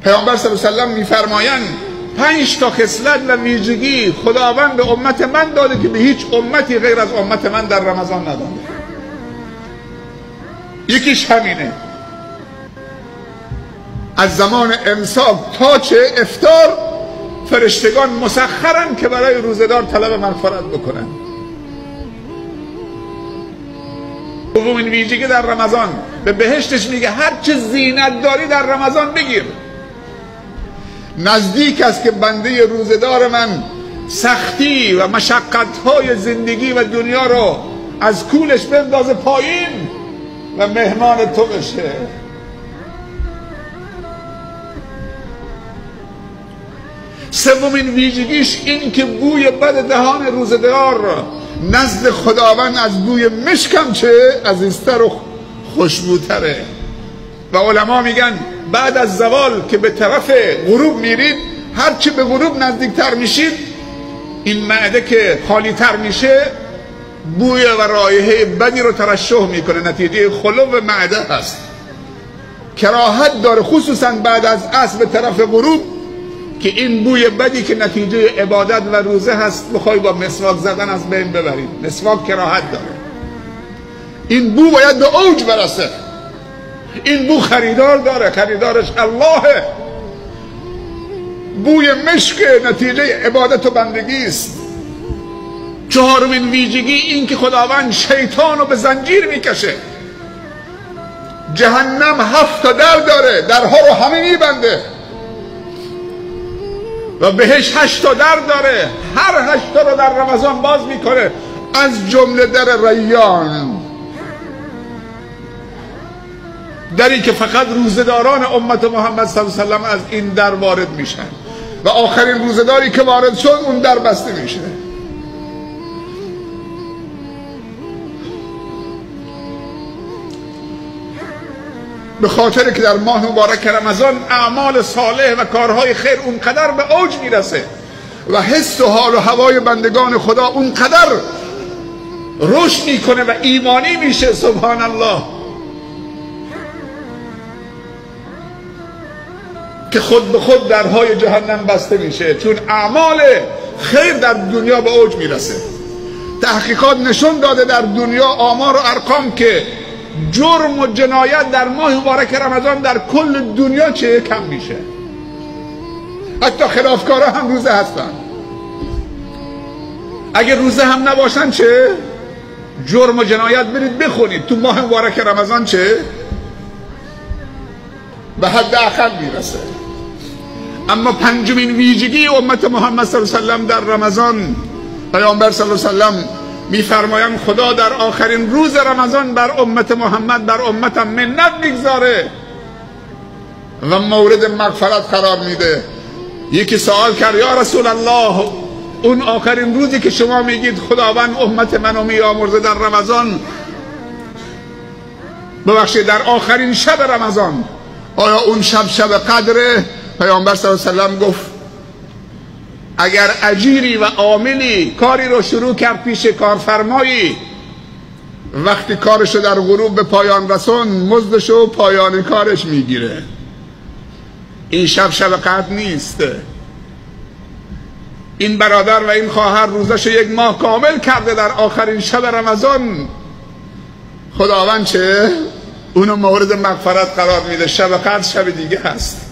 پیامبر صلی الله علیه و سلم میفرمایند 5 تا خصلت و ویژگی خداوند به امت من داده که به هیچ امتی غیر از امت من در رمضان نداده. یکیش همینه، از زمان امساک تا چه افطار فرشتگان مسخرن که برای روزه‌دار طلب مغفرت بکنن. دومین ویژگی در رمضان، به بهشتش میگه هر چه زینت داری در رمضان بگیر. نزدیک است که بنده روزه‌دار من سختی و مشقت‌های زندگی و دنیا رو از کولش بندازه پایین و مهمان تو بشه. سومین ویژگیش این که بوی بد دهان روزه‌دار نزد خداوند از بوی مشکم چه عزیزتر و خوشبوتره. و علما میگن بعد از زوال که به طرف غروب میرید، هرچی به غروب نزدیکتر میشید این معده که خالی تر میشه بوی و رایحه بدی رو ترشح میکنه، نتیجه خلو معده هست. کراهت داره خصوصا بعد از عصر به طرف غروب که این بوی بدی که نتیجه عبادت و روزه هست بخوای با مسواک زدن از بین ببرید. مسواک کراهت داره، این بو باید به اوج برسه. این بو خریدار داره، خریدارش الله. بوی مشک نتیجه عبادت و بندگی است. چهارمین ویژگی این که خداوند شیطان رو به زنجیر میکشه. جهنم 7 تا در داره، درها رو همه میبنده و بهش 8 تا در داره، هر 8 تا رو در رمضان باز میکنه، از جمله در ریان، دری که فقط روزه‌داران امت محمد صلی الله علیه و سلم از این در وارد میشن و آخرین روزه‌داری که وارد شد اون در بسته میشه. به خاطر که در ماه مبارک رمضان اعمال صالح و کارهای خیر اونقدر به اوج میرسه و حس و حال و هوای بندگان خدا اونقدر رشد میکنه و ایمانی میشه، سبحان الله، که خود به خود درهای جهنم بسته میشه، چون اعمال خیر در دنیا به اوج میرسه. تحقیقات نشون داده در دنیا آمار و ارقام که جرم و جنایت در ماه مبارک رمضان در کل دنیا چه کم میشه. حتی خلافکارا هم روزه هستن. اگه روزه هم نباشن چه؟ جرم و جنایت برید بخونید تو ماه مبارک رمضان چه؟ به حد اقل میرسه. اما پنجمین ویژگی امت محمد صلی الله علیه و سلم در رمضان، پیامبر صلی الله علیه و سلم میفرمایند خدا در آخرین روز رمضان بر امت محمد، بر امتم منت میگذاره و مورد مغفرت قرار میده. یکی سوال کرد یا رسول الله، اون آخرین روزی که شما میگید خداوند امت منو میامرزه در رمضان، ببخشید در آخرین شب رمضان، آیا اون شب قدره؟ پیامبر صلی الله علیه و سلم گفت اگر اجیری و عاملی کاری رو شروع کرد پیش کارفرمایی، وقتی کارشو در غروب به پایان رسون مزدشو پایان کارش میگیره. این شب قدر نیست. این برادر و این خواهر روزشو 1 ماه کامل کرده در آخرین شب رمضان، خداوند چه؟ اونو مورد مغفرت قرار میده. شب قدر شب دیگه هست.